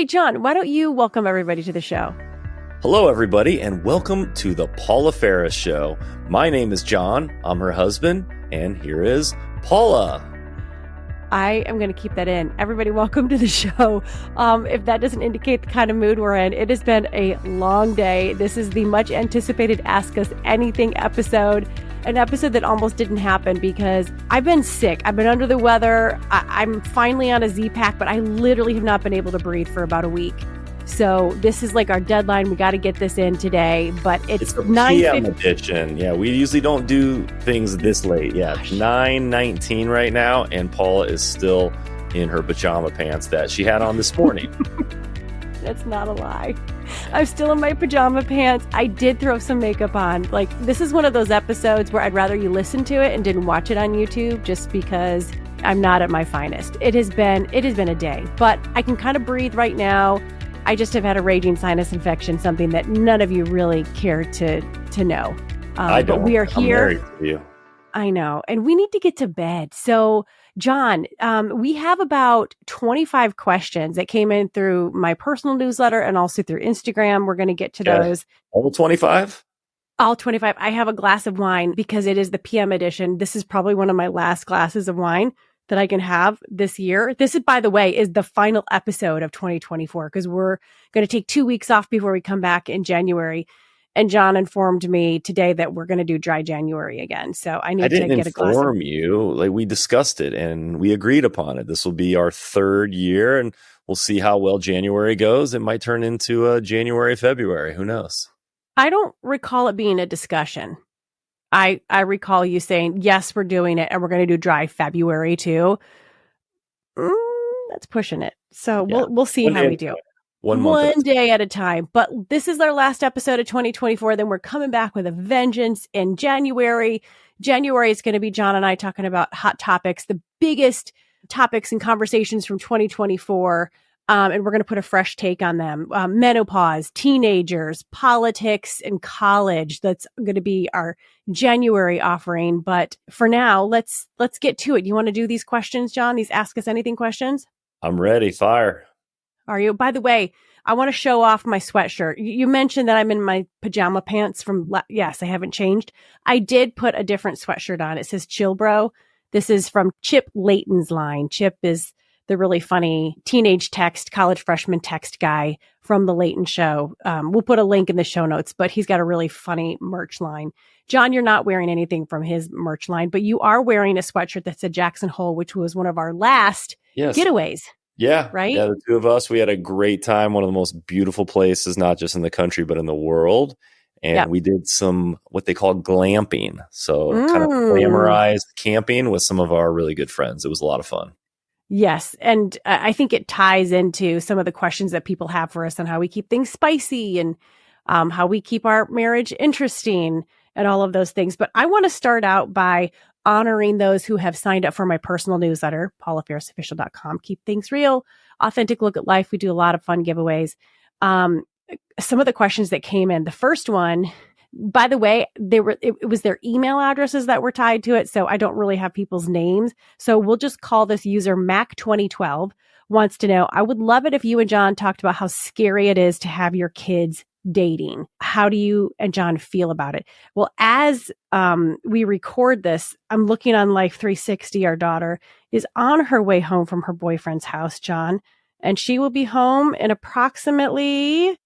Hey, John, why don't you welcome everybody to the show? Hello, everybody, and welcome to the Paula Ferris Show. My name is John. I'm her husband, and here is Paula. I am going to keep that in. Everybody, welcome to the show. If that doesn't indicate the kind of mood we're in, it has been a long day. This is the much anticipated Ask Us Anything episode, an episode that almost didn't happen because I've been sick. I've been under the weather. I'm finally on a Z-Pack, but I literally have not been able to breathe for about a week. So this is like our deadline. We got to get this in today, but it's a PM edition. Yeah, we usually don't do things this late. Yeah, it's 9:19 right now, and Paula is still in her pajama pants that she had on this morning. That's not a lie. I'm still in my pajama pants. I did throw some makeup on. Like, this is one of those episodes where I'd rather you listen to it and didn't watch it on YouTube just because I'm not at my finest. It has been a day, but I can kind of breathe right now. I just have had a raging sinus infection, something that none of you really care to know. I don't. But we are here. I'm married to you. I know. And we need to get to bed. So, John, we have about 25 questions that came in through my personal newsletter and also through Instagram. We're going to get to those. All 25? All 25. I have a glass of wine because it is the PM edition. This is probably one of my last glasses of wine that I can have this year. This is, by the way, is the final episode of 2024 because we're going to take 2 weeks off before we come back in January. And John informed me today that we're going to do dry January again. So I need to get a glass. I didn't inform you. Like, we discussed it and we agreed upon it. This will be our third year and we'll see how well January goes. It might turn into a January, February. Who knows? I don't recall it being a discussion. I recall you saying, yes, we're doing it and we're going to do dry February too. That's pushing it. So yeah. We'll see how we do. One day at a time. But this is our last episode of 2024. Then we're coming back with a vengeance in January. January is going to be John and I talking about hot topics, the biggest topics and conversations from 2024. And we're going to put a fresh take on them. Menopause, teenagers, politics, and college. That's going to be our January offering. But for now, let's get to it. You want to do these questions, John? These Ask Us Anything questions? I'm ready. Fire. Are you? By the way, I want to show off my sweatshirt. You mentioned that I'm in my pajama pants yes, I haven't changed. I did put a different sweatshirt on. It says Chill Bro. This is from Chip Layton's line. Chip is the really funny teenage college freshman text guy from the Layton Show. We'll put a link in the show notes, but he's got a really funny merch line. John, you're not wearing anything from his merch line, but you are wearing a sweatshirt that said Jackson Hole, which was one of our last getaways. Yeah. Right? Yeah, the two of us, we had a great time. One of the most beautiful places, not just in the country, but in the world. And we did some, what they call glamping. So kind of glamorized camping with some of our really good friends. It was a lot of fun. Yes. And I think it ties into some of the questions that people have for us on how we keep things spicy and how we keep our marriage interesting and all of those things. But I want to start out by honoring those who have signed up for my personal newsletter, paulaferrisofficial.com. Keep things real, authentic look at life. We do a lot of fun giveaways. Some of the questions that came in, the first one, by the way, it was their email addresses that were tied to it. So I don't really have people's names. So we'll just call this user Mac2012 wants to know, I would love it if you and John talked about how scary it is to have your kids dating. How do you and John feel about it? Well, as we record this, I'm looking on Life 360. Our daughter is on her way home from her boyfriend's house, John, and she will be home in approximately...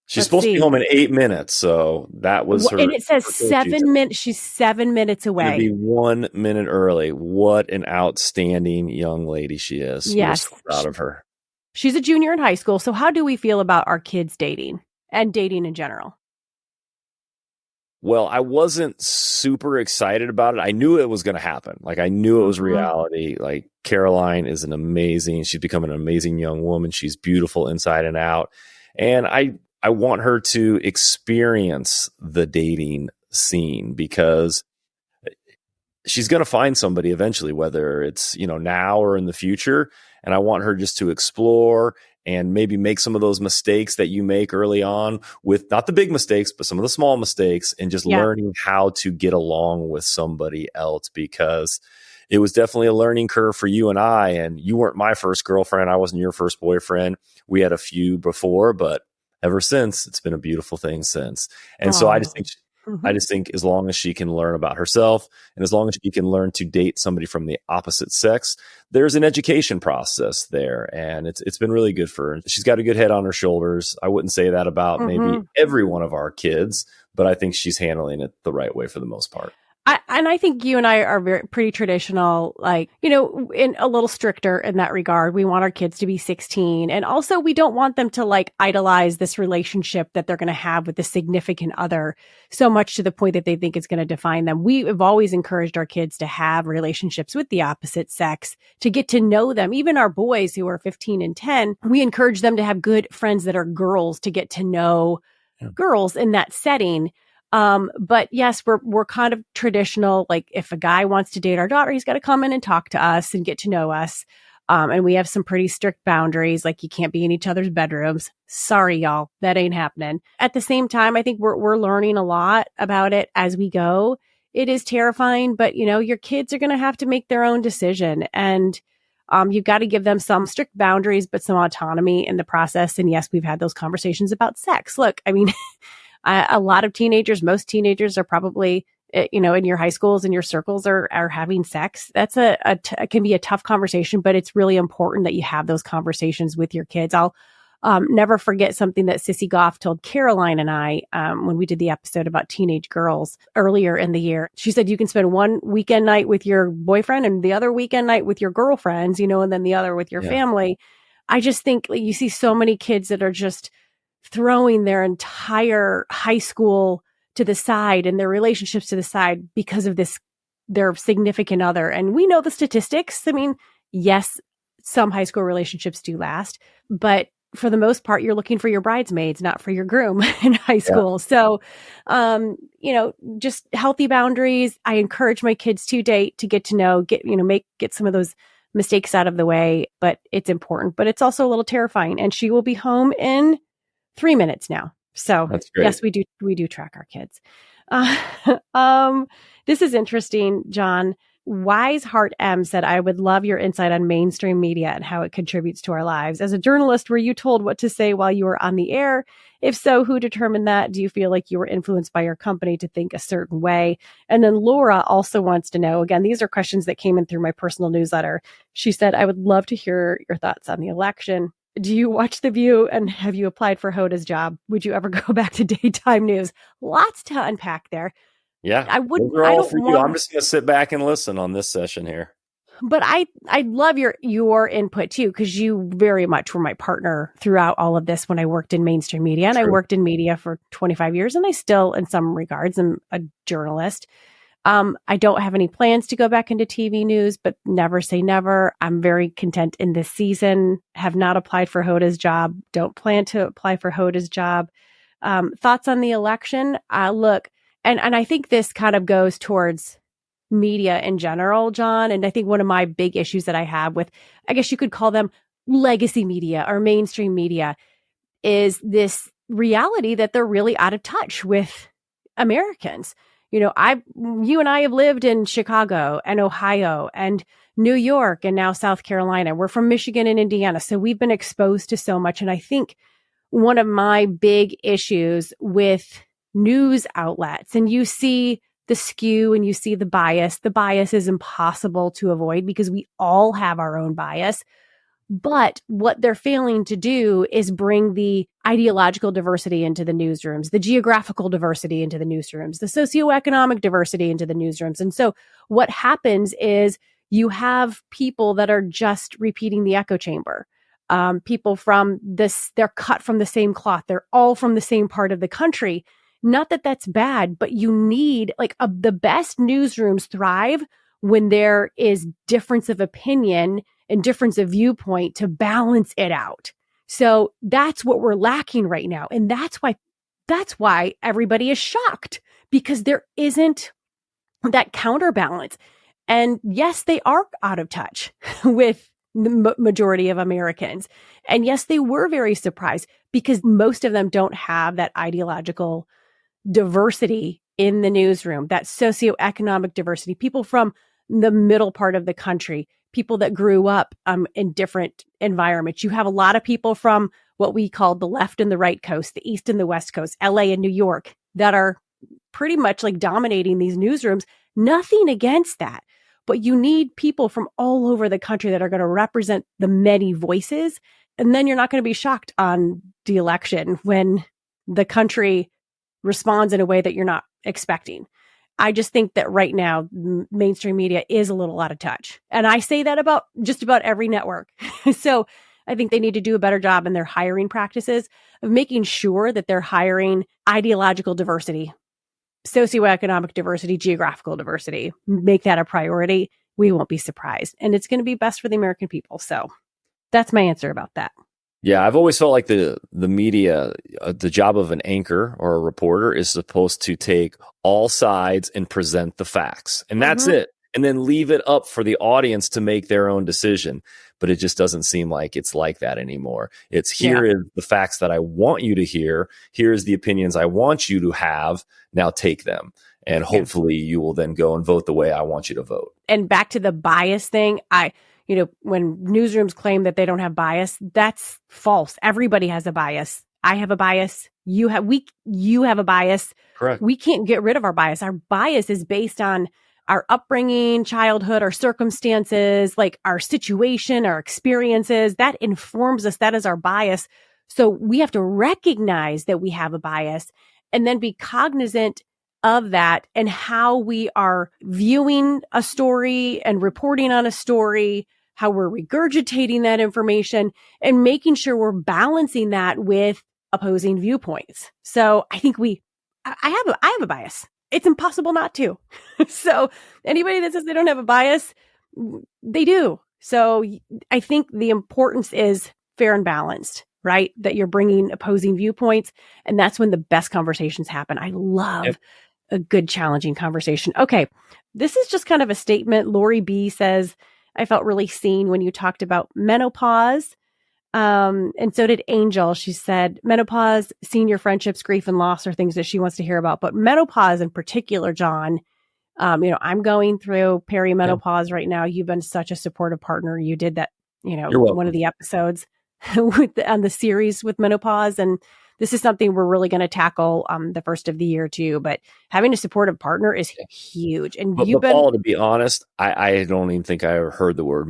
She's supposed to be home in 8 minutes, so that was her. And it says 7 minutes. She's 7 minutes away. Be 1 minute early. What an outstanding young lady she is. Yes, we're so proud of her. She's a junior in high school. So, how do we feel about our kids dating and dating in general? Well, I wasn't super excited about it. I knew it was going to happen. Like, I knew it was reality. Like, Caroline is she's become an amazing young woman. She's beautiful inside and out, and I want her to experience the dating scene because she's going to find somebody eventually, whether it's, now or in the future. And I want her just to explore and maybe make some of those mistakes that you make early on with not the big mistakes, but some of the small mistakes and just learning how to get along with somebody else, because it was definitely a learning curve for you and I. And you weren't my first girlfriend. I wasn't your first boyfriend. We had a few before, but ever since, it's been a beautiful thing since. And so I just think I just think as long as she can learn about herself and as long as she can learn to date somebody from the opposite sex, there's an education process there. And it's been really good for her. She's got a good head on her shoulders. I wouldn't say that about maybe every one of our kids, but I think she's handling it the right way for the most part. I think you and I are pretty traditional, like, you know, in a little stricter in that regard. We want our kids to be 16. And also we don't want them to like idolize this relationship that they're going to have with the significant other so much to the point that they think it's going to define them. We have always encouraged our kids to have relationships with the opposite sex, to get to know them. Even our boys who are 15 and 10, we encourage them to have good friends that are girls, to get to know girls in that setting. But yes, we're kind of traditional. Like if a guy wants to date our daughter, he's got to come in and talk to us and get to know us. And we have some pretty strict boundaries, like you can't be in each other's bedrooms. Sorry, y'all, that ain't happening. At the same time, I think we're learning a lot about it as we go. It is terrifying, but you know, your kids are going to have to make their own decision, and you've got to give them some strict boundaries, but some autonomy in the process. And yes, we've had those conversations about sex. Look, I mean, a lot of teenagers, most teenagers are probably, you know, in your high schools and your circles are having sex. That's it can be a tough conversation, but it's really important that you have those conversations with your kids. I'll never forget something that Sissy Goff told Caroline and I when we did the episode about teenage girls earlier in the year. She said, you can spend one weekend night with your boyfriend and the other weekend night with your girlfriends, you know, and then the other with your family. I just think like, you see so many kids that are just throwing their entire high school to the side and their relationships to the side because of this, their significant other. And we know the statistics. I mean, yes, some high school relationships do last, but for the most part, you're looking for your bridesmaids, not for your groom in high school. So, you know, just healthy boundaries. I encourage my kids to date, to get to know, get some of those mistakes out of the way, but it's important, but it's also a little terrifying. And she will be home in 3 minutes now. So yes, we do track our kids. This is interesting, John. Wise Heart M said, I would love your insight on mainstream media and how it contributes to our lives. As a journalist, were you told what to say while you were on the air? If so, who determined that? Do you feel like you were influenced by your company to think a certain way? And then Laura also wants to know, again, these are questions that came in through my personal newsletter. She said, I would love to hear your thoughts on the election. Do you watch The View, and have you applied for Hoda's job? Would you ever go back to daytime news? Lots to unpack there. Yeah, I wouldn't. Those are all for you. I'm just going to sit back and listen on this session here. But I love your input too, because you very much were my partner throughout all of this when I worked in mainstream media, and I worked in media for 25 years, and I still, in some regards, am a journalist. I don't have any plans to go back into TV news, but never say never. I'm very content in this season. Have not applied for Hoda's job. Don't plan to apply for Hoda's job. Thoughts on the election? Look, and I think this kind of goes towards media in general, John. And I think one of my big issues that I have with, I guess you could call them legacy media or mainstream media, is this reality that they're really out of touch with Americans. You know, you and I have lived in Chicago and Ohio and New York and now South Carolina. We're from Michigan and Indiana. So we've been exposed to so much. And I think one of my big issues with news outlets, and you see the skew and you see the bias is impossible to avoid because we all have our own bias. But what they're failing to do is bring the ideological diversity into the newsrooms, the geographical diversity into the newsrooms, the socioeconomic diversity into the newsrooms. And so what happens is you have people that are just repeating the echo chamber. People from this, they're cut from the same cloth. They're all from the same part of the country. Not that that's bad, but you need the best newsrooms thrive when there is difference of opinion and difference of viewpoint to balance it out. So that's what we're lacking right now. And that's why everybody is shocked, because there isn't that counterbalance. And yes, they are out of touch with the majority of Americans. And yes, they were very surprised because most of them don't have that ideological diversity in the newsroom, that socioeconomic diversity, people from the middle part of the country, people that grew up in different environments. You have a lot of people from what we call the left and the right coast, the east and the west coast, LA and New York, that are pretty much like dominating these newsrooms. Nothing against that. But you need people from all over the country that are going to represent the many voices. And then you're not going to be shocked on the election when the country responds in a way that you're not expecting. I just think that right now, mainstream media is a little out of touch. And I say that about just about every network. So I think they need to do a better job in their hiring practices of making sure that they're hiring ideological diversity, socioeconomic diversity, geographical diversity. Make that a priority. We won't be surprised. And it's going to be best for the American people. So that's my answer about that. Yeah, I've always felt like the media, the job of an anchor or a reporter is supposed to take all sides and present the facts. And that's it. And then leave it up for the audience to make their own decision. But it just doesn't seem like it's like that anymore. It's here is the facts that I want you to hear. Here's the opinions I want you to have. Now take them. And hopefully you will then go and vote the way I want you to vote. And back to the bias thing, when newsrooms claim that they don't have bias, that's false. Everybody has a bias. I have a bias. You have a bias. Correct. We can't get rid of our bias. Our bias is based on our upbringing, childhood, our circumstances, like our situation, our experiences. That informs us. That is our bias. So we have to recognize that we have a bias and then be cognizant of that and how we are viewing a story and reporting on a story, how we're regurgitating that information and making sure we're balancing that with opposing viewpoints. So I think I have a bias. It's impossible not to. So anybody that says they don't have a bias, they do. So I think the importance is fair and balanced, right? That you're bringing opposing viewpoints. And that's when the best conversations happen. I love a good challenging conversation. Okay. This is just kind of a statement. Lori B says, I felt really seen when you talked about menopause. And so did Angel. She said, menopause, senior friendships, grief, and loss are things that she wants to hear about. But menopause in particular, John, I'm going through perimenopause right now. You've been such a supportive partner. You did that, one of the episodes on the series with menopause. And this is something we're really going to tackle the first of the year too. But having a supportive partner is huge. And Paula, to be honest, I don't even think I ever heard the word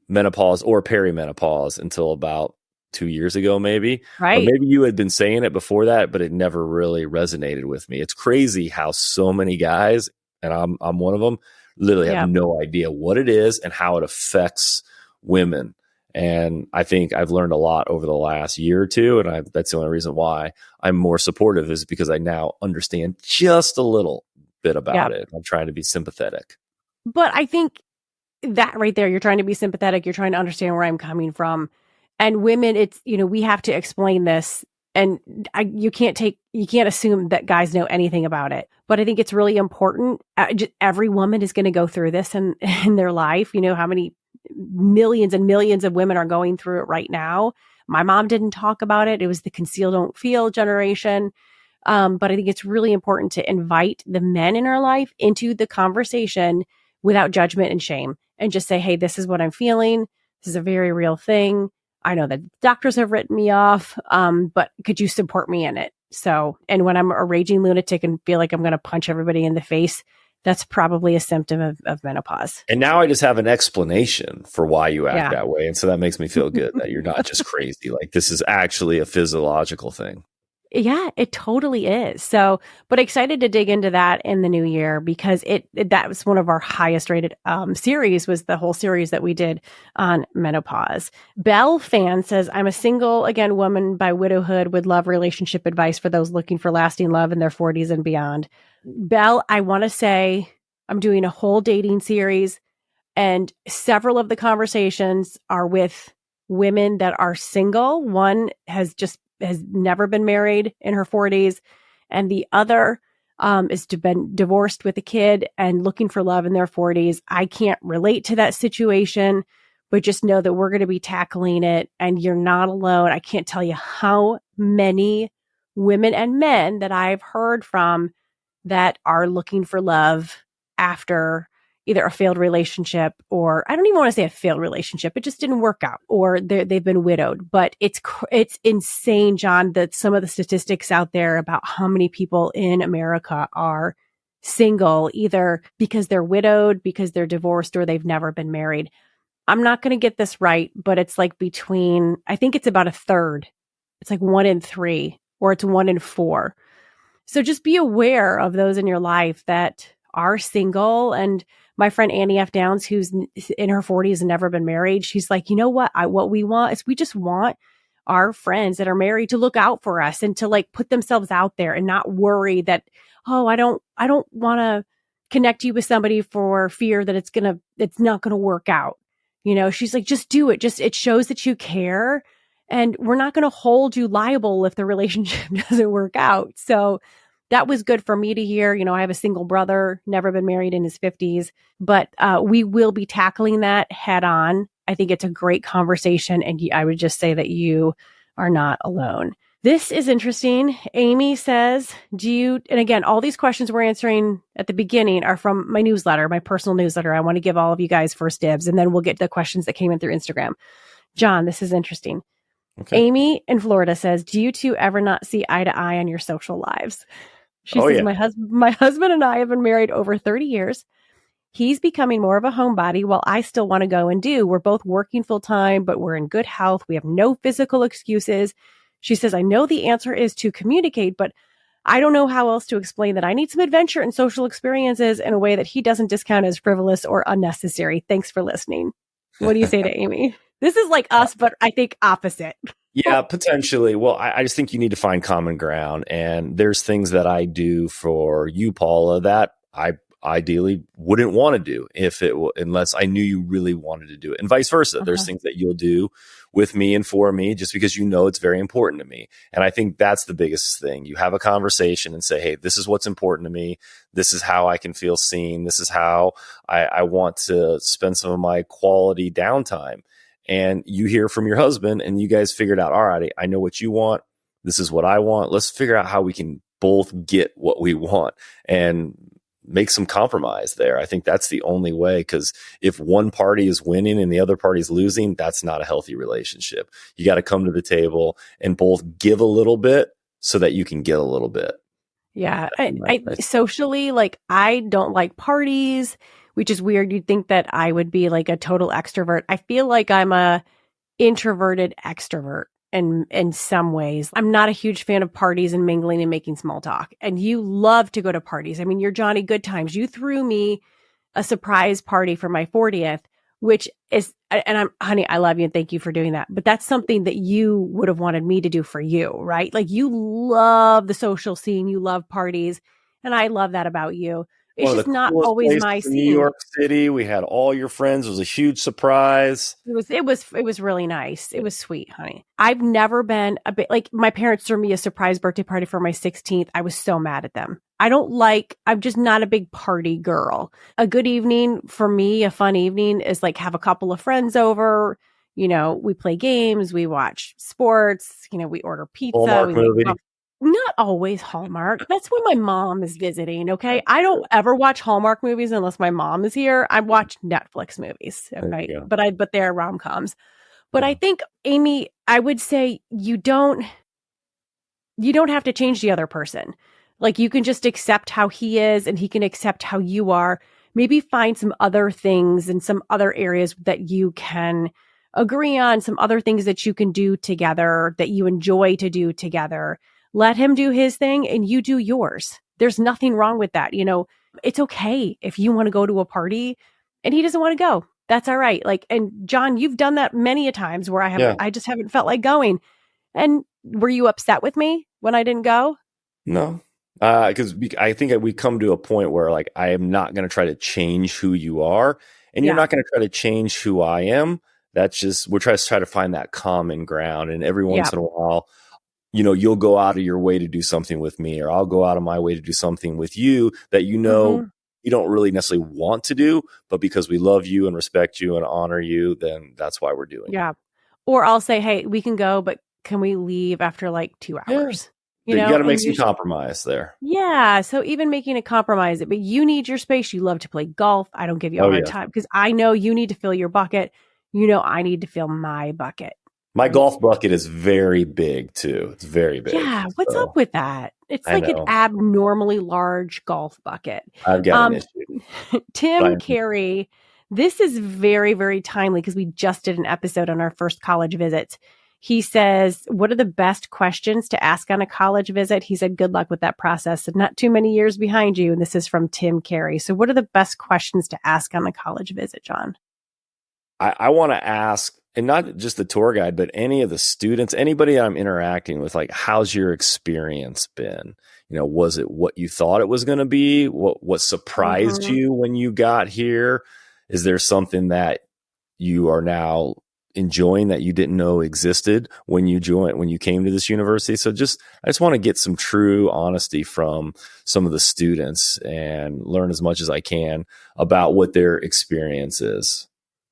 menopause or perimenopause until about 2 years ago, maybe. Right. Or maybe you had been saying it before that, but it never really resonated with me. It's crazy how so many guys, and I'm one of them, literally have no idea what it is and how it affects women. And I think I've learned a lot over the last year or two. And that's the only reason why I'm more supportive is because I now understand just a little bit about it. I'm trying to be sympathetic. But I think that right there, you're trying to be sympathetic. You're trying to understand where I'm coming from. And women, it's, we have to explain this. And you can't assume that guys know anything about it. But I think it's really important. Every woman is going to go through this in their life. How many millions and millions of women are going through it right now. My mom didn't talk about it. It was the conceal, don't feel generation. But I think it's really important to invite the men in our life into the conversation without judgment and shame and just say, hey, this is what I'm feeling. This is a very real thing. I know that doctors have written me off, but could you support me in it? So, and when I'm a raging lunatic and feel like I'm going to punch everybody in the face, that's probably a symptom of menopause. And now I just have an explanation for why you act that way. And so that makes me feel good that you're not just crazy. Like this is actually a physiological thing. Yeah, it totally is. So, but excited to dig into that in the new year because that was one of our highest rated series, was the whole series that we did on menopause. Belle Fan says, I'm a single, again, woman by widowhood, would love relationship advice for those looking for lasting love in their 40s and beyond. Belle, I want to say I'm doing a whole dating series and several of the conversations are with women that are single. One has never been married in her 40s. And the other is been divorced with a kid and looking for love in their 40s. I can't relate to that situation, but just know that we're going to be tackling it and you're not alone. I can't tell you how many women and men that I've heard from that are looking for love after, either a failed relationship, or I don't even want to say a failed relationship. It just didn't work out, or they've been widowed. But it's insane, John, that some of the statistics out there about how many people in America are single, either because they're widowed, because they're divorced, or they've never been married. I'm not going to get this right, but it's like I think it's about a third. It's like 1 in 3, or it's 1 in 4. So just be aware of those in your life that are single. And my friend Annie F. Downs, who's in her 40s and never been married, she's like, you know what? What we want is we just want our friends that are married to look out for us and to like put themselves out there and not worry that, oh, I don't want to connect you with somebody for fear that it's not going to work out. She's like, just do it. It shows that you care, and we're not going to hold you liable if the relationship doesn't work out. So that was good for me to hear. I have a single brother, never been married, in his 50s, but we will be tackling that head on. I think it's a great conversation, and I would just say that you are not alone. This is interesting. Amy says, and again, all these questions we're answering at the beginning are from my newsletter, my personal newsletter. I want to give all of you guys first dibs, and then we'll get the questions that came in through Instagram. John, this is interesting. Okay. Amy in Florida says, do you two ever not see eye to eye on your social lives? She says, yeah. My husband and I have been married over 30 years. He's becoming more of a homebody while I still want to go and do. We're both working full time, but we're in good health. We have no physical excuses. She says, I know the answer is to communicate, but I don't know how else to explain that I need some adventure and social experiences in a way that he doesn't discount as frivolous or unnecessary. Thanks for listening. What do you say to Amy? This is like us, but I think opposite. Yeah, potentially. Well, I just think you need to find common ground. And there's things that I do for you, Paula, that I ideally wouldn't want to do unless I knew you really wanted to do it, and vice versa. Uh-huh. There's things that you'll do with me and for me just because it's very important to me. And I think that's the biggest thing. You have a conversation and say, hey, this is what's important to me. This is how I can feel seen. This is how I want to spend some of my quality downtime. And you hear from your husband and you guys figured out, all right, I know what you want. This is what I want. Let's figure out how we can both get what we want and make some compromise there. I think that's the only way, because if one party is winning and the other party is losing, that's not a healthy relationship. You got to come to the table and both give a little bit so that you can get a little bit. Yeah. I socially, like, I don't like parties, which is weird. You'd think that I would be like a total extrovert. I feel like I'm a introverted extrovert. And in some ways, I'm not a huge fan of parties and mingling and making small talk. And you love to go to parties. I mean, you're Johnny Good Times. You threw me a surprise party for my 40th, which is, and honey, I love you and thank you for doing that. But that's something that you would have wanted me to do for you, right? Like, you love the social scene. You love parties. And I love that about you. It's just not always my scene. New York City, we had all your friends. It was a huge surprise. It was really nice. It was sweet, honey. I've never been a bit like, my parents threw me a surprise birthday party for my 16th. I was so mad at them. I'm just not a big party girl. A good evening for me, a fun evening, is like have a couple of friends over. We play games, we watch sports, we order pizza. Hallmark movie. Not always Hallmark. That's when my mom is visiting, okay? I don't ever watch Hallmark movies unless my mom is here. I watch Netflix movies, okay? But they're rom-coms. But I think, Amy, I would say you don't have to change the other person. Like, you can just accept how he is and he can accept how you are. Maybe find some other things and some other areas that you can agree on, some other things that you can do together that you enjoy to do together. Let him do his thing and you do yours. There's nothing wrong with that. It's okay if you want to go to a party and he doesn't want to go. That's all right. Like, and John, you've done that many a times where I just haven't felt like going. And were you upset with me when I didn't go? No, because I think we come to a point where, like, I am not going to try to change who you are, and you're not going to try to change who I am. That's just, we're trying to find that common ground. And every once in a while, you'll go out of your way to do something with me, or I'll go out of my way to do something with you that you don't really necessarily want to do, but because we love you and respect you and honor you, then that's why we're doing it. Yeah. Or I'll say, hey, we can go, but can we leave after like 2 hours? you You know, got to and make some compromise there. yeah. So even making a compromise, but you need your space. You love to play golf. I don't give you a hard time because I know you need to fill your bucket. You know, I need to fill my bucket. My golf bucket is very big too. It's very big. Yeah. What's up with that? It's I like an know. abnormally large golf bucket. I've got an issue. Tim Carey, this is very, very timely because we just did an episode on our first college visits. He says, what are the best questions to ask on a college visit? He said, good luck with that process and not too many years behind you. And this is from Tim Carey. So what are the best questions to ask on a college visit, John? I want to ask, and not just the tour guide, but any of the students, anybody I'm interacting with, like, how's your experience been? You know, was it what you thought it was going to be? What surprised you when you got here? Is there something that you are now enjoying that you didn't know existed when you came to this university? So I just want to get some true honesty from some of the students and learn as much as I can about what their experience is.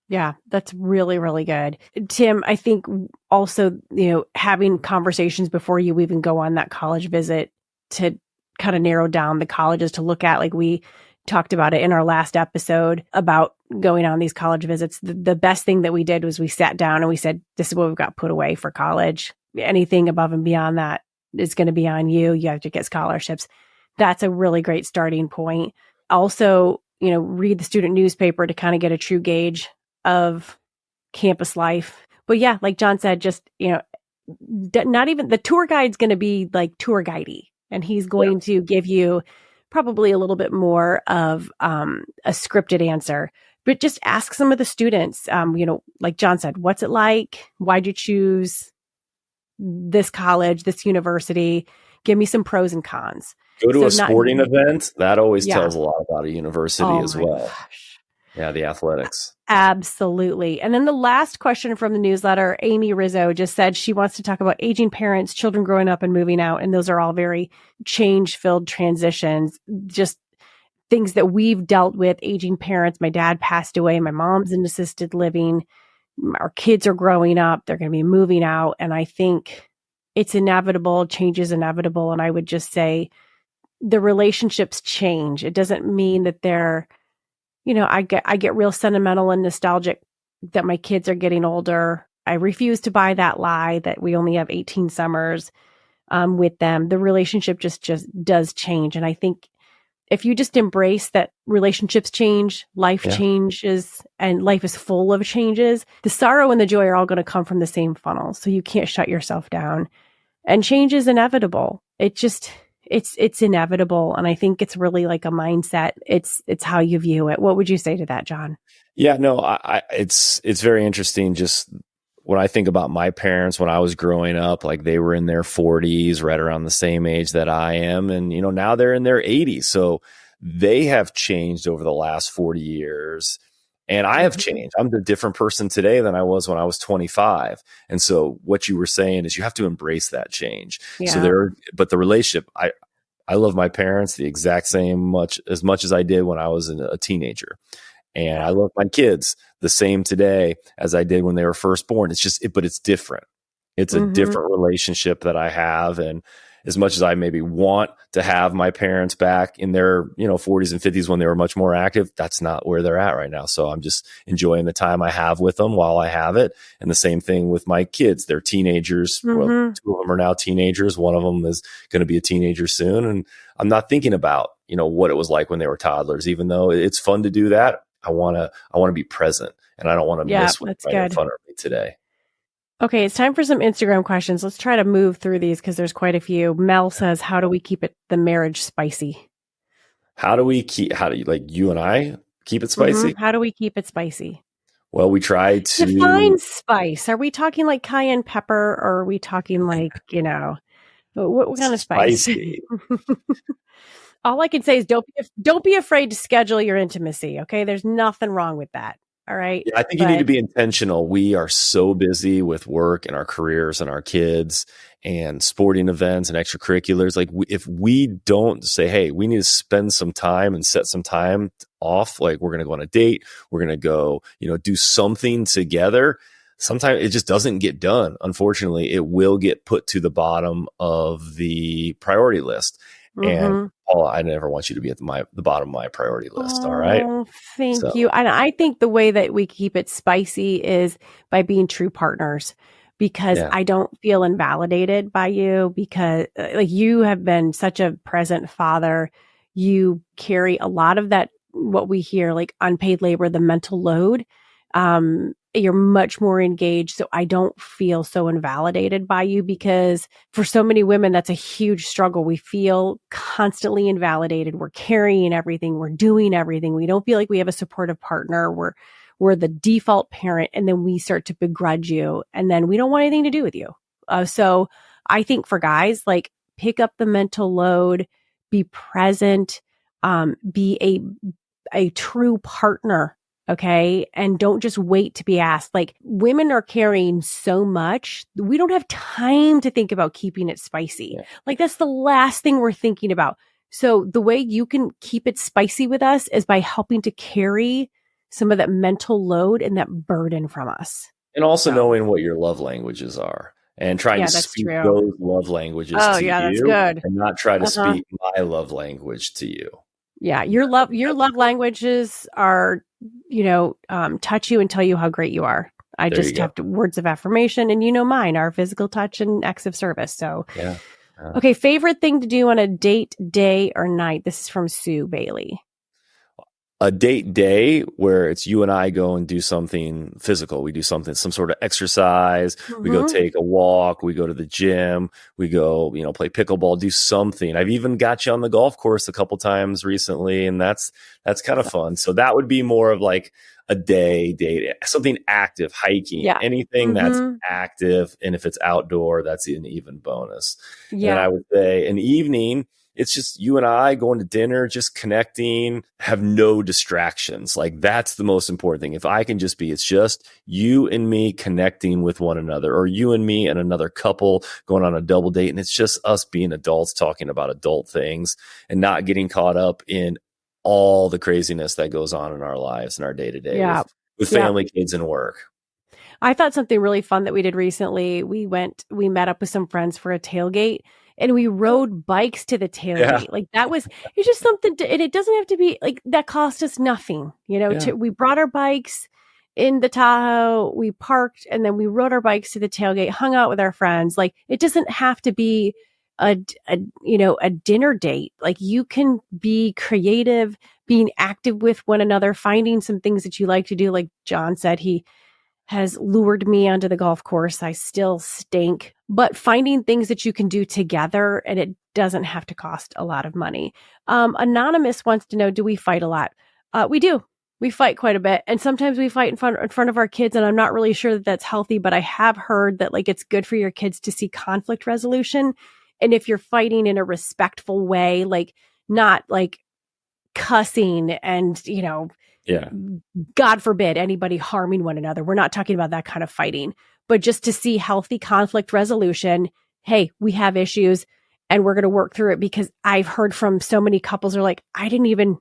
Yeah, that's really, really good. Tim, I think also, you know, having conversations before you even go on that college visit to kind of narrow down the colleges to look at, like we talked about it in our last episode about going on these college visits. The best thing that we did was we sat down and we said, this is what we've got put away for college. Anything above and beyond that is going to be on you. You have to get scholarships. That's a really great starting point. Also, you know, read the student newspaper to kind of get a true gauge of campus life. But yeah, like John said, just, you know, not even the tour guide's going to be like tour guidey, and he's going to give you probably a little bit more of a scripted answer. But just ask some of the students, you know, like John said, what's it like? Why'd you choose this college, this university? Give me some pros and cons. Go to a sporting event. That always tells a lot about a university as well. Gosh. Yeah, the athletics. Absolutely. And then the last question from the newsletter, Amy Rizzo just said she wants to talk about aging parents, children growing up and moving out. And those are all very change-filled transitions, just things that we've dealt with, aging parents. My dad passed away. My mom's in assisted living. Our kids are growing up. They're going to be moving out. And I think it's inevitable. Change is inevitable. And I would just say the relationships change. It doesn't mean that they're, you know, I get real sentimental and nostalgic that my kids are getting older. I refuse to buy that lie that we only have 18 summers with them. The relationship just does change. And I think if you just embrace that relationships change, life changes, and life is full of changes, the sorrow and the joy are all going to come from the same funnel. So you can't shut yourself down. And change is inevitable. It's inevitable. And I think it's really like a mindset. It's how you view it. What would you say to that, John? Yeah, no, it's very interesting. Just when I think about my parents, when I was growing up, like they were in their 40s, right around the same age that I am. And, you know, now they're in their 80s. So they have changed over the last 40 years. And I have changed. I'm a different person today than I was when I was 25. And so what you were saying is you have to embrace that change. Yeah. So but the relationship, I love my parents the exact same as much as I did when I was a teenager. And I love my kids the same today as I did when they were first born. It's just, but it's different. It's a different relationship that I have. And as much as I maybe want to have my parents back in their, 40s and 50s when they were much more active, that's not where they're at right now. So I'm just enjoying the time I have with them while I have it. And the same thing with my kids. They're teenagers. Well, 2 of them are now teenagers. One of them is going to be a teenager soon. And I'm not thinking about, what it was like when they were toddlers, even though it's fun to do that. I want to be present, and I don't want to miss what's right in front of me today. Okay, it's time for some Instagram questions. Let's try to move through these because there's quite a few. Mel says, how do we keep the marriage spicy? How do you, like you and I keep it spicy? How do we keep it spicy? Well, we try to define spice. Are we talking like cayenne pepper, or are we talking like, what kind of spice? All I can say is don't be afraid to schedule your intimacy. Okay. There's nothing wrong with that. All right. Yeah, I think you need to be intentional. We are so busy with work and our careers and our kids and sporting events and extracurriculars. Like if we don't say, hey, we need to spend some time and set some time off, like we're going to go on a date, we're going to go, do something together. sometimes it just doesn't get done. Unfortunately, it will get put to the bottom of the priority list. And Mm-hmm. Paula, I never want you to be at the bottom of my priority list. All right. Oh, thank So you. And I think the way that we keep it spicy is by being true partners, because yeah, I don't feel invalidated by you, because like you have been such a present father. You carry a lot of that, what we hear, like unpaid labor, the mental load. You're much more engaged. So I don't feel so invalidated by you, because for so many women, that's a huge struggle. We feel constantly invalidated. We're carrying everything. We're doing everything. We don't feel like we have a supportive partner. We're the default parent. And then we start to begrudge you. And then we don't want anything to do with you. So I think for guys, like, pick up the mental load, be present, be a true partner. Okay. And don't just wait to be asked. Like, women are carrying so much. We don't have time to think about keeping it spicy. yeah. Like, that's the last thing we're thinking about. So the way you can keep it spicy with us is by helping to carry some of that mental load and that burden from us. And also So, knowing what your love languages are and trying yeah, to that's speak true. those love languages Oh, to yeah, that's you good. and not try to Uh-huh. speak my love language to you. Yeah, your love languages are, touch you and tell you how great you are. I There you just go. have words of affirmation, and mine are physical touch and acts of service. So, Yeah. okay, favorite thing to do on a date, day or night. This is from Sue Bailey. A date day where it's you and I go and do something physical. We do something, some sort of exercise. We go Mm-hmm. take a walk. We go to the gym. We go, play pickleball, do something. I've even got you on the golf course a couple times recently, and that's kind of fun. So that would be more of like a day date, something active, hiking, Yeah. anything that's Mm-hmm. active. And if it's outdoor, that's an even bonus. And then Yeah. I would say an evening, it's just you and I going to dinner, just connecting, have no distractions. Like, that's the most important thing. If I can just it's just you and me connecting with one another, or you and me and another couple going on a double date. And it's just us being adults talking about adult things and not getting caught up in all the craziness that goes on in our lives and our day to day Yeah. with Yeah. family, kids, and work. I thought something really fun that we did recently. We met up with some friends for a tailgate, and we rode bikes to the Yeah. tailgate. Like, it's just something and it doesn't have to be like that. Cost us nothing, Yeah. we brought our bikes in the Tahoe, we parked, and then we rode our bikes to the tailgate, hung out with our friends. Like, it doesn't have to be a dinner date. Like, you can be creative, being active with one another, finding some things that you like to do. Like John said, he has lured me onto the golf course. I still stink, but finding things that you can do together, and it doesn't have to cost a lot of money. Anonymous wants to know, do we fight a lot? We do. We fight quite a bit. And sometimes we fight in front of our kids. And I'm not really sure that that's healthy, but I have heard that, like, it's good for your kids to see conflict resolution. And if you're fighting in a respectful way, like, not like cussing and, Yeah. God forbid anybody harming one another. We're not talking about that kind of fighting, but just to see healthy conflict resolution. Hey, we have issues and we're going to work through it, because I've heard from so many couples are like, I didn't even,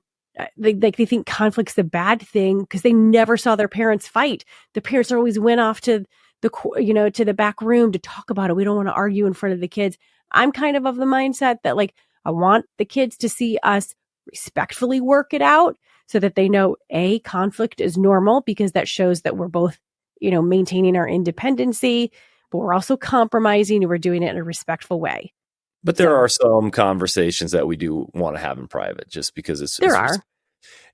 they think conflict's the bad thing because they never saw their parents fight. The parents always went off to to the back room to talk about it. We don't want to argue in front of the kids. I'm kind of the mindset that, like, I want the kids to see us respectfully work it out, so that they know, conflict is normal, because that shows that we're both, maintaining our independency, but we're also compromising and we're doing it in a respectful way. But there are some conversations that we do want to have in private, just because There are.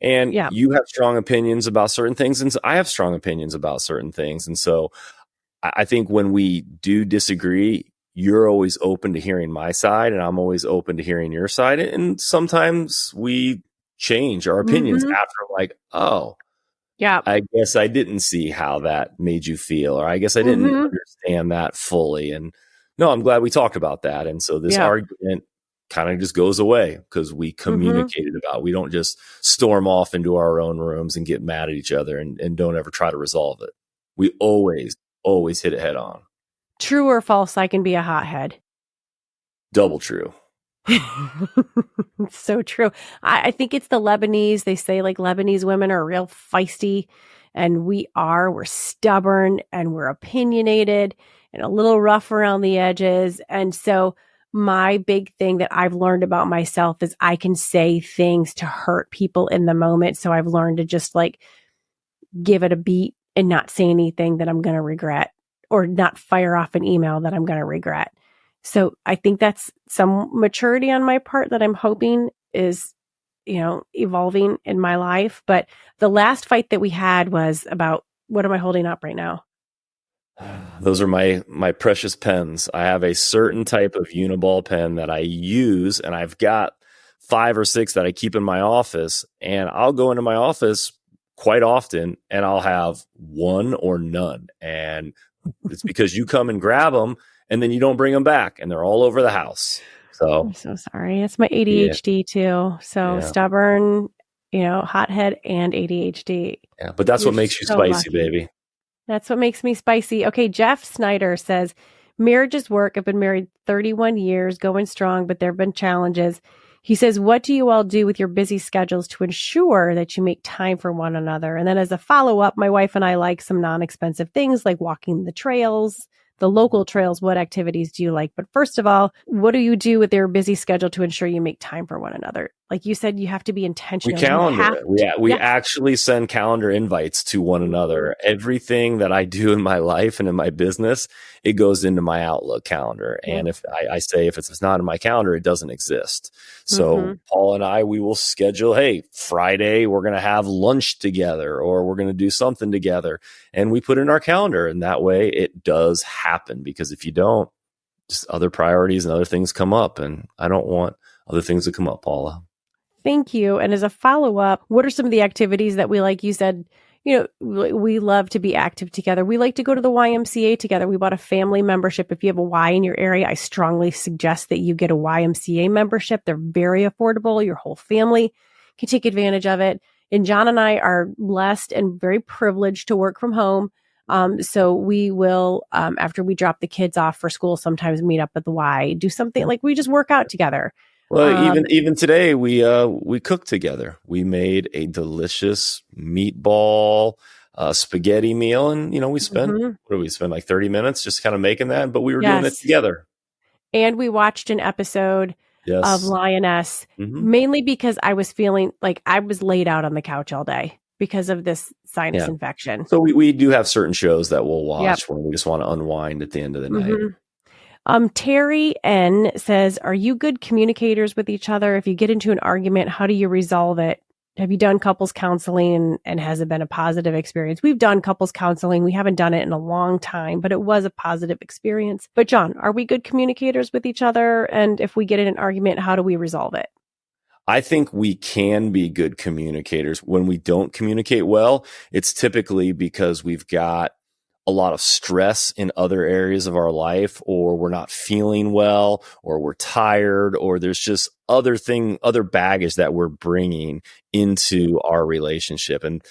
and Yeah. you have strong opinions about certain things, and I have strong opinions about certain things. And so I think when we do disagree, you're always open to hearing my side, and I'm always open to hearing your side. And sometimes we change our opinions Mm-hmm. after, like, oh, Yeah. I guess I didn't see how that made you feel, or I guess I didn't Mm-hmm. understand that fully. And no, I'm glad we talked about that. And so this Yeah. argument kind of just goes away because we communicated about it. We don't just storm off into our own rooms and get mad at each other and don't ever try to resolve it. We always hit it head on. True or false, I can be a hothead. Double true. So true. I think it's the Lebanese. They say, like, Lebanese women are real feisty And we're stubborn and we're opinionated and a little rough around the edges. And so my big thing that I've learned about myself is I can say things to hurt people in the moment. So I've learned to just like give it a beat and not say anything that I'm going to regret, or not fire off an email that I'm going to regret. So I think that's some maturity on my part that I'm hoping is, evolving in my life. But the last fight that we had was about, what am I holding up right now? Those are my precious pens. I have a certain type of Uniball pen that I use, and I've got 5 or 6 that I keep in my office, and I'll go into my office quite often and I'll have one or none. And it's because you come and grab them and then you don't bring them back, and they're all over the house. So I'm so sorry. It's my ADHD too. So stubborn, hothead and ADHD. Yeah, but that's what makes you so spicy, lucky. Baby. That's what makes me spicy. Okay, Jeff Snyder says, marriage is work. I've been married 31 years, going strong, but there have been challenges. He says, what do you all do with your busy schedules to ensure that you make time for one another? And then as a follow-up, my wife and I like some non-expensive things like walking the trails, the local trails. What activities do you like? But first of all, what do you do with your busy schedule to ensure you make time for one another? Like you said, you have to be intentional. We calendar it. We actually send calendar invites to one another. Everything that I do in my life and in my business, it goes into my Outlook calendar. And if I say, if it's not in my calendar, it doesn't exist. So Paul and I, we will schedule, hey, Friday, we're going to have lunch together, or we're going to do something together. And we put it in our calendar. And that way it does happen, because if you don't, just other priorities and other things come up. And I don't want other things to come up, Paula. Thank you. And as a follow-up, what are some of the activities that we like? You said, we love to be active together. We like to go to the YMCA together. We bought a family membership. If you have a Y in your area, I strongly suggest that you get a YMCA membership. They're very affordable. Your whole family can take advantage of it. And John and I are blessed and very privileged to work from home. So we will, after we drop the kids off for school, sometimes meet up at the Y, do something like we just work out together. Well, even today we cooked together. We made a delicious meatball spaghetti meal, and we spent what did we spend, like 30 minutes just kind of making that, but we were doing it together. And we watched an episode of Lioness, mainly because I was feeling like I was laid out on the couch all day because of this sinus infection. So we do have certain shows that we'll watch when we just want to unwind at the end of the night. Terry N says, are you good communicators with each other? If you get into an argument, how do you resolve it? Have you done couples counseling, and has it been a positive experience? We've done couples counseling. We haven't done it in a long time, but it was a positive experience. But John, are we good communicators with each other? And if we get in an argument, how do we resolve it? I think we can be good communicators. When we don't communicate well, it's typically because we've got a lot of stress in other areas of our life, or we're not feeling well, or we're tired, or there's just other baggage that we're bringing into our relationship. And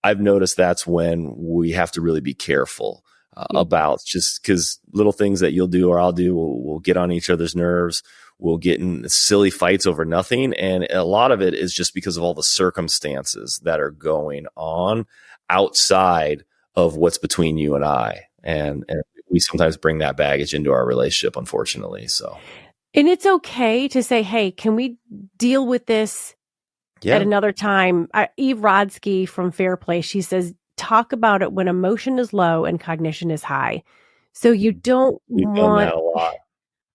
I've noticed that's when we have to really be careful about, just because little things that you'll do or I'll do will get on each other's nerves. We'll get in silly fights over nothing. And a lot of it is just because of all the circumstances that are going on outside of what's between you and I. And we sometimes bring that baggage into our relationship, unfortunately. So, and it's okay to say, hey, can we deal with this at another time? Eve Rodsky from Fair Play, she says, talk about it when emotion is low and cognition is high. So you don't We've done that a lot.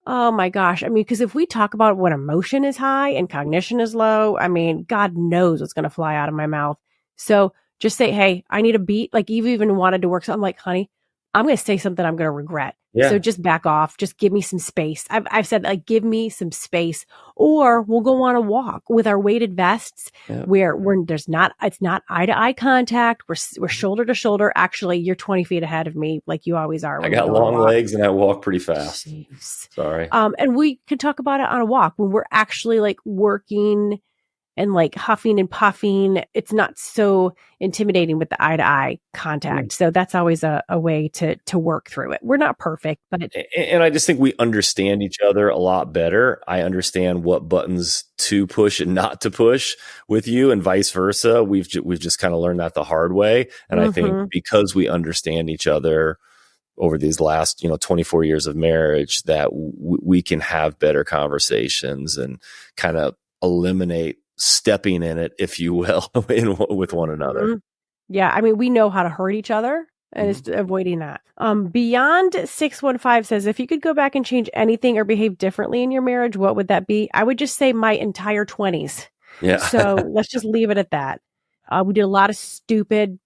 Oh my gosh. I mean, because if we talk about when emotion is high and cognition is low, I mean, God knows what's going to fly out of my mouth. So just say, hey, I need a beat. Like Eve even wanted to work. So I'm like, honey, I'm going to say something I'm going to regret. Yeah. So just back off. Just give me some space. I've said, like, give me some space, or we'll go on a walk with our weighted vests where it's not eye to eye contact. We're shoulder to shoulder. Actually, you're 20 feet ahead of me, like you always are. I got long legs and I walk pretty fast. Jeez. Sorry. And we could talk about it on a walk when we're actually like working and like huffing and puffing. It's not so intimidating with the eye to eye contact. Mm. So that's always a way to work through it. We're not perfect, but And I just think we understand each other a lot better. I understand what buttons to push and not to push with you, and vice versa. We've just kind of learned that the hard way. And I think because we understand each other over these last 24 years of marriage, that we can have better conversations and kind of eliminate stepping in it, if you will, with one another. Yeah, I mean, we know how to hurt each other, and it's avoiding that. Beyond 615 says, if you could go back and change anything or behave differently in your marriage, what would that be? I would just say my entire 20s. Yeah. So let's just leave it at that. We did a lot of stupid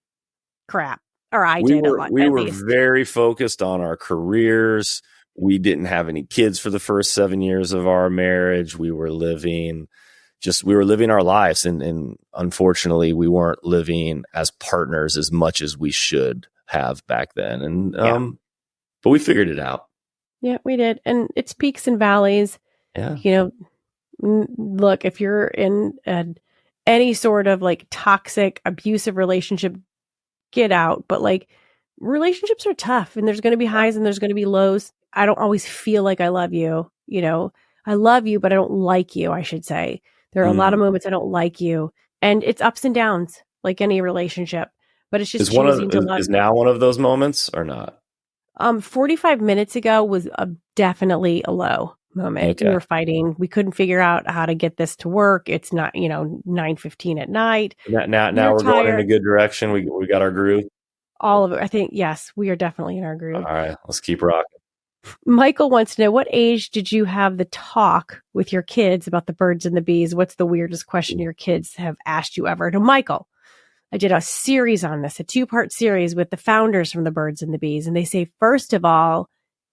crap, or I did a lot. We were very focused on our careers. We didn't have any kids for the first 7 years of our marriage. We were living our lives. And unfortunately, we weren't living as partners as much as we should have back then. And, but we figured it out. Yeah, we did. And it's peaks and valleys. Yeah. Look, if you're in any sort of like toxic, abusive relationship, get out. But like, relationships are tough, and there's going to be highs and there's going to be lows. I don't always feel like I love you. I love you, but I don't like you, I should say. There are a lot of moments I don't like you, and it's ups and downs like any relationship, but it's just is now one of those moments or not? 45 minutes ago was definitely a low moment. Okay. We were fighting. We couldn't figure out how to get this to work. It's not, 9:15 at night. Now we're going in a good direction. We got our groove. All of it. I think, yes, we are definitely in our groove. All right, let's keep rocking. Michael wants to know, what age did you have the talk with your kids about the birds and the bees? What's the weirdest question your kids have asked you ever? No, Michael, I did a series on this, a 2-part series with the founders from the birds and the bees. And they say, first of all,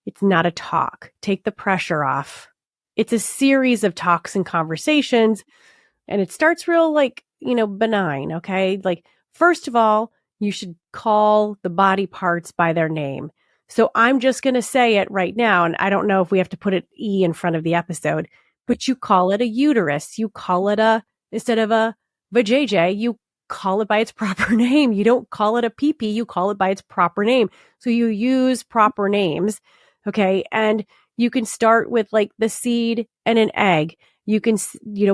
it's not a talk. Take the pressure off. It's a series of talks and conversations. And it starts real benign. Okay. Like, first of all, you should call the body parts by their name. So I'm just going to say it right now. And I don't know if we have to put an E in front of the episode, but you call it a uterus. You call it instead of a vajayjay, you call it by its proper name. You don't call it a pee-pee. You call it by its proper name. So you use proper names. Okay. And you can start with like the seed and an egg. You can,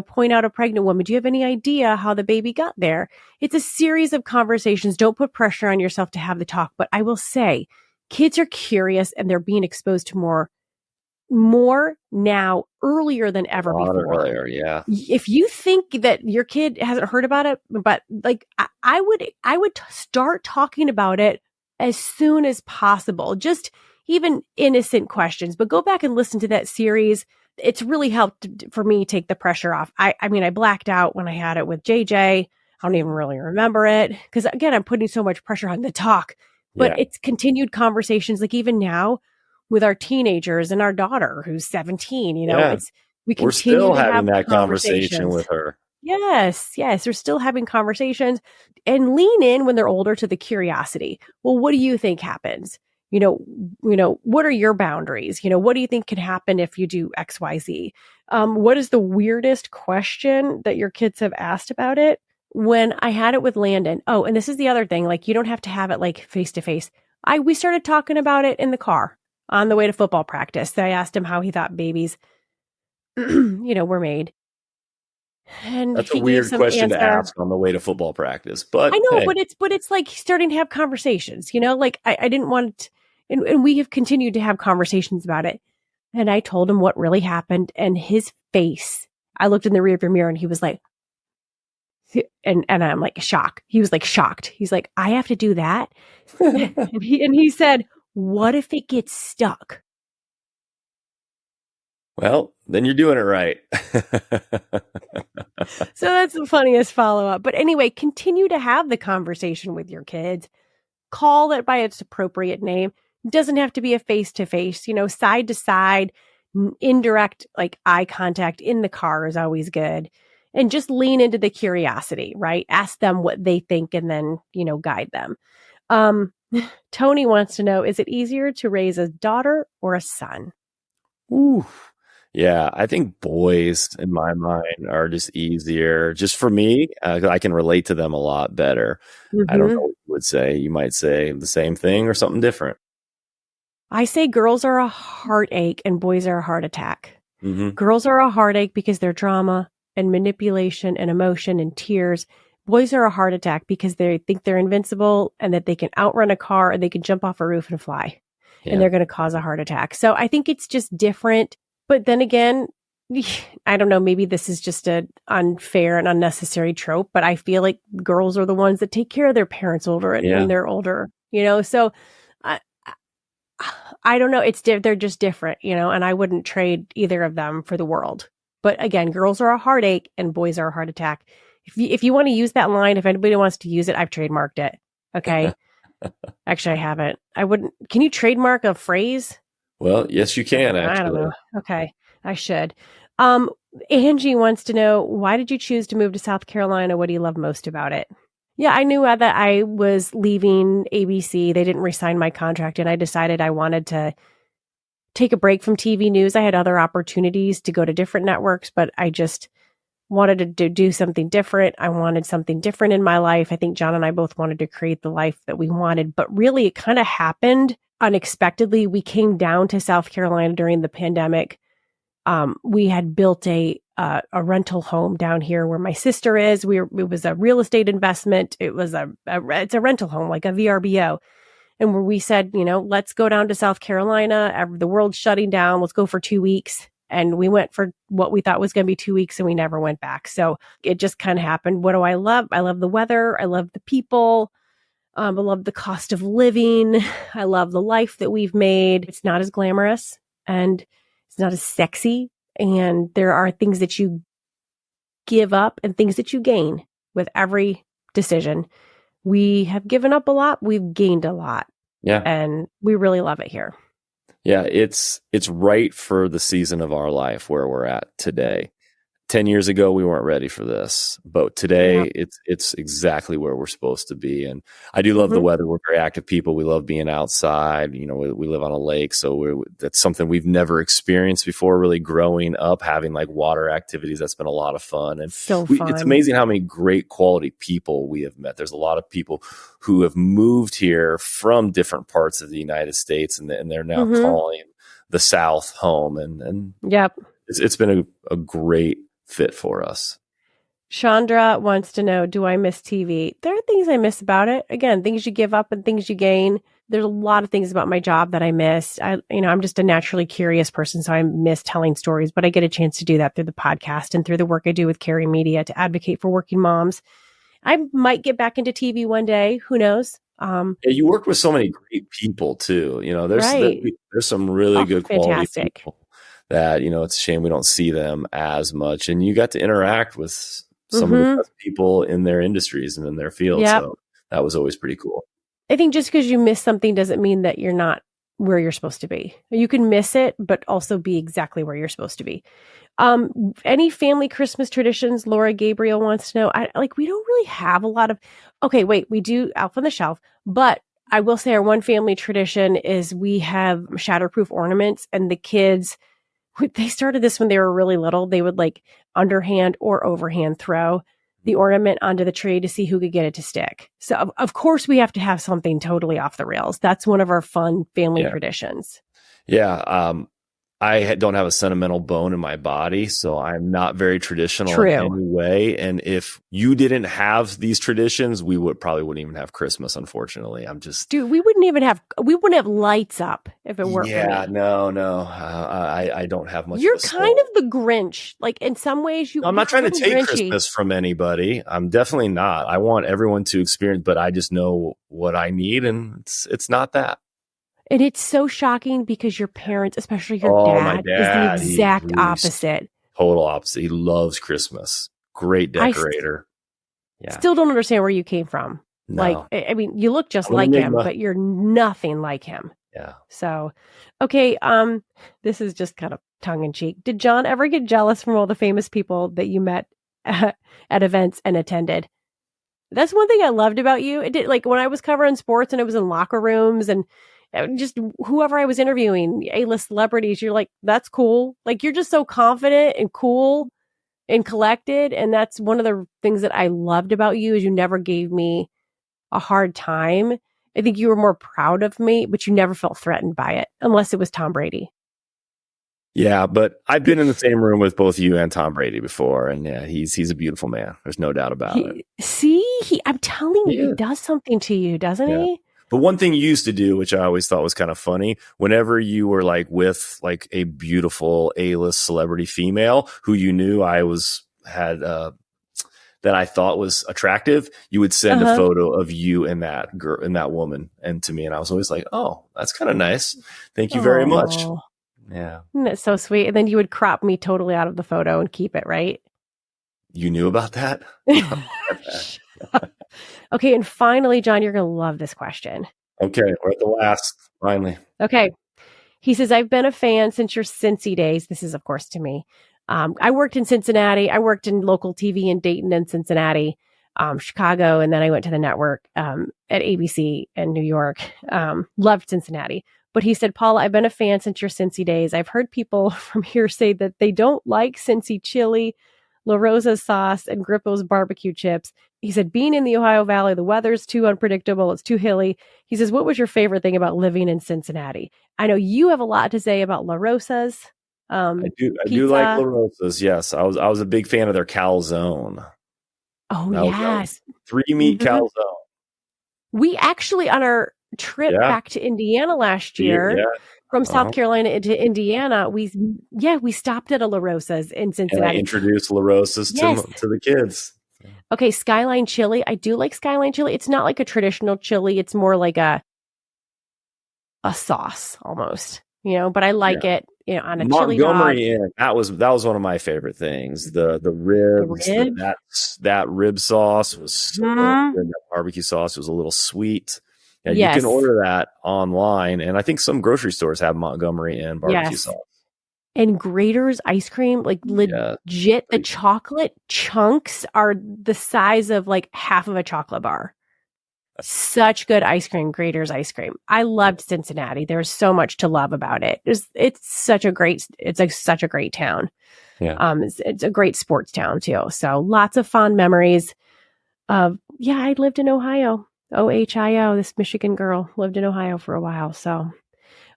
point out a pregnant woman. Do you have any idea how the baby got there? It's a series of conversations. Don't put pressure on yourself to have the talk. But I will say, kids are curious, and they're being exposed to more now, earlier than ever before. Earlier, yeah. If you think that your kid hasn't heard about it, but like I would start talking about it as soon as possible. Just even innocent questions, but go back and listen to that series. It's really helped for me take the pressure off. I mean, I blacked out when I had it with JJ. I don't even really remember it because, again, I'm putting so much pressure on the talk. But it's continued conversations, like even now with our teenagers and our daughter who's 17, we're still having that conversation with her. Yes. We're still having conversations, and lean in when they're older to the curiosity. Well, what do you think happens? What are your boundaries? What do you think can happen if you do X, Y, Z? What is the weirdest question that your kids have asked about it? When I had it with Landon, and this is the other thing, like you don't have to have it like face to face. We started talking about it in the car on the way to football practice. I asked him how he thought babies, were made. And that's a weird question to ask on the way to football practice, but I know, but it's like starting to have conversations, like I didn't want, and we have continued to have conversations about it. And I told him what really happened, and his face, I looked in the rearview mirror and he was like, and I'm like, shocked. He was like shocked. He's like, I have to do that. and he said, what if it gets stuck? Well, then you're doing it right. So that's the funniest follow-up. But anyway, continue to have the conversation with your kids. Call it by its appropriate name. It doesn't have to be a face-to-face, side to side, indirect, like eye contact in the car is always good. And just lean into the curiosity, right? Ask them what they think and then, guide them. Tony wants to know, is it easier to raise a daughter or a son? Ooh, Yeah, I think boys in my mind are just easier. Just for me, 'cause I can relate to them a lot better. I don't know Hmm. what you would say. You might say the same thing or something different. I say girls are a heartache and boys are a heart attack. Hmm. Girls are a heartache because they're drama and manipulation and emotion and tears. Boys are a heart attack because they think they're invincible and that they can outrun a car and they can jump off a roof and fly. And Yeah. they're going to cause a heart attack. So I think it's just different. But then again, I don't know, maybe this is just an unfair and unnecessary trope, but I feel like girls are the ones that take care of their parents older and Yeah. when they're older, so I, I don't know. They're just different, and I wouldn't trade either of them for the world. But again, girls are a heartache and boys are a heart attack. If you want to use that line, if anybody wants to use it, I've trademarked it. Okay. Actually, I haven't. I wouldn't. Can you trademark a phrase? Well, yes, you can I don't actually. know. Okay. I should. Um, Angie wants to know, why did you choose to move to South Carolina? What do you love most about it? Yeah, I knew that I was leaving ABC. They didn't re-sign my contract, and I decided I wanted to take a break from TV news. I had other opportunities to go to different networks, but I just wanted to do something different. I wanted something different in my life. I think John and I both wanted to create the life that we wanted, but really it kind of happened unexpectedly. We came down to South Carolina during the pandemic. We had built a rental home down here where my sister is. It was a real estate investment. It's a rental home, like a VRBO. And where we said, let's go down to South Carolina. The world's shutting down. Let's go for 2 weeks. And we went for what we thought was going to be 2 weeks and we never went back. So it just kind of happened. What do I love? I love the weather. I love the people. I love the cost of living. I love the life that we've made. It's not as glamorous and it's not as sexy. And there are things that you give up and things that you gain with every decision. We have given up a lot. We've gained a lot. Yeah. And we really love it here. Yeah, it's right for the season of our life where we're at today. 10 years ago, we weren't ready for this, but today Yeah. it's exactly where we're supposed to be. And I do love the Mm-hmm. weather. We're very active people. We love being outside. We live on a lake. So that's something we've never experienced before, really growing up, having like water activities. That's been a lot of fun. And So it's fun. amazing how many great quality people we have met. There's a lot of people who have moved here from different parts of the United States and they're now Mm-hmm. calling the South home. And Yep. it's been a great fit for us. Chandra wants to know, do I miss TV? There are things I miss about it. Again, things you give up and things you gain. There's a lot of things about my job that I miss. I'm just a naturally curious person, so I miss telling stories, but I get a chance to do that through the podcast and through the work I do with Carry Media to advocate for working moms. I might get back into TV one day. Who knows? Yeah, you work with so many great people too. Right. There's some really good quality Fantastic. people that, it's a shame we don't see them as much. And you got to interact with some of the best people in their industries and in their field. Yep. So that was always pretty cool. I think just because you miss something doesn't mean that you're not where you're supposed to be. You can miss it, but also be exactly where you're supposed to be. Any family Christmas traditions? Laura Gabriel wants to know. We don't really have a lot of. Okay, wait, we do Elf on the Shelf, but I will say our one family tradition is we have shatterproof ornaments, and the kids, they started this when they were really little. They would like underhand or overhand throw the ornament onto the tree to see who could get it to stick. So of course we have to have something totally off the rails. That's one of our fun family traditions. Yeah. I don't have a sentimental bone in my body, so I'm not very traditional in any way. And if you didn't have these traditions, we probably wouldn't even have Christmas, unfortunately. Dude, we wouldn't have lights up if it weren't for me. Yeah, no. I don't have much. You're kind of the Grinch. Like in some ways, I'm not trying to take Christmas from anybody. I'm definitely not. I want everyone to experience, but I just know what I need, and it's not that. And it's so shocking because your parents, especially your dad, is the exact opposite. Total opposite. He loves Christmas. Great decorator. Still don't understand where you came from. No. You look just like him, but you're nothing like him. Yeah. So, okay. This is just kind of tongue in cheek. Did John ever get jealous from all the famous people that you met at events and attended? That's one thing I loved about you. It did, like when I was covering sports and it was in locker rooms and just whoever I was interviewing, A-list celebrities, you're like, that's cool. Like, you're just so confident and cool and collected. And that's one of the things that I loved about you is you never gave me a hard time. I think you were more proud of me, but you never felt threatened by it, unless it was Tom Brady. Yeah, but I've been in the same room with both you and Tom Brady before, and yeah, he's a beautiful man. There's no doubt about it. I'm telling you, he does something to you, doesn't he? But one thing you used to do, which I always thought was kind of funny, whenever you were like with like a beautiful A-list celebrity female who you knew that I thought was attractive, you would send a photo of you and that girl and that woman and to me, and I was always like, oh, that's kind of nice. Thank you very much. Yeah. That's so sweet. And then you would crop me totally out of the photo and keep it, right? You knew about that? Okay. And finally, John, you're going to love this question. Okay. We're at the last, finally. Okay. He says, I've been a fan since your Cincy days. This is, of course, to me. I worked in Cincinnati. I worked in local TV in Dayton and Cincinnati, Chicago. And then I went to the network at ABC in New York. Loved Cincinnati. But he said, Paula, I've been a fan since your Cincy days. I've heard people from here say that they don't like Cincy chili, La Rosa's sauce, and Grippo's barbecue chips. He said, being in the Ohio Valley, the weather's too unpredictable. It's too hilly. He says, what was your favorite thing about living in Cincinnati? I know you have a lot to say about La Rosa's. I do like La Rosa's. Yes. I was a big fan of their calzone. Oh, yes. 3-meat calzone. We actually, on our trip back to Indiana last year from South Carolina into Indiana, we stopped at a La Rosa's in Cincinnati. And I introduced La Rosa's to the kids. Okay, Skyline chili. I do like Skyline chili. It's not like a traditional chili. It's more like a sauce almost, but I like it, on a chili dog. Montgomery Inn, that was one of my favorite things. The ribs, that rib sauce was so good. That barbecue sauce was a little sweet. Yeah, you can order that online, and I think some grocery stores have Montgomery Inn barbecue sauce. And Grater's ice cream, like legit, the chocolate chunks are the size of like half of a chocolate bar. Such good ice cream, Grater's ice cream. I loved Cincinnati. There's so much to love about it. It's such a great town. Yeah. It's a great sports town too. So lots of fond memories of, I lived in Ohio. OHIO, this Michigan girl lived in Ohio for a while. So,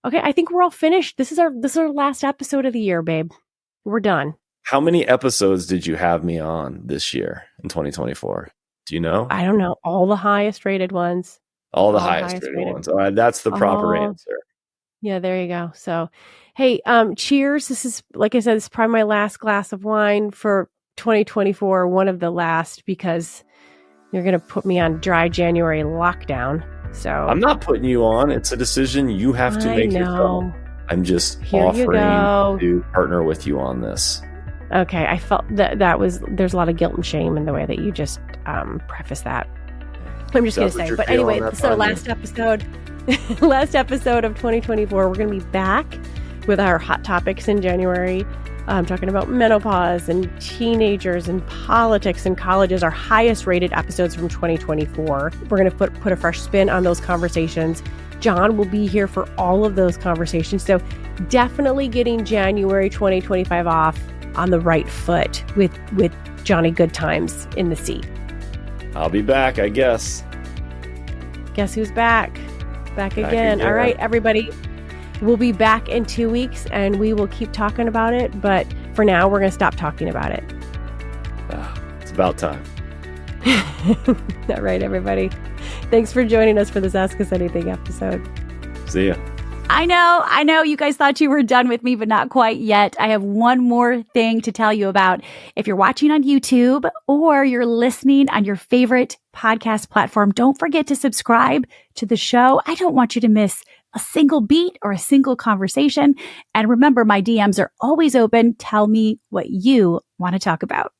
okay, I think we're all finished. This is our last episode of the year, babe. We're done. How many episodes did you have me on this year in 2024? Do you know? I don't know. All the highest rated ones. All the highest rated ones. All right, that's the proper answer. Yeah, there you go. So, hey, cheers. This is, like I said, this is probably my last glass of wine for 2024. One of the last, because you're going to put me on dry January lockdown. So I'm not putting you on. It's a decision you have to make yourself. I'm just offering to partner with you on this. Okay. I felt there's a lot of guilt and shame in the way that you just preface that. I'm just going to say, but anyway, so last episode of 2024, we're going to be back with our hot topics in January. Talking about menopause and teenagers and politics and colleges, our highest rated episodes from 2024. We're going to put a fresh spin on those conversations. John will be here for all of those conversations. So definitely getting January 2025 off on the right foot with Johnny Good Times in the seat. I'll be back, I guess. Guess who's back? Back again. All right, everybody. We'll be back in 2 weeks, and we will keep talking about it. But for now, we're going to stop talking about it. It's about time. All right, everybody. Thanks for joining us for this Ask Us Anything episode. See ya. I know. You guys thought you were done with me, but not quite yet. I have one more thing to tell you about. If you're watching on YouTube or you're listening on your favorite podcast platform, don't forget to subscribe to the show. I don't want you to miss a single beat or a single conversation. And remember, my DMs are always open. Tell me what you want to talk about.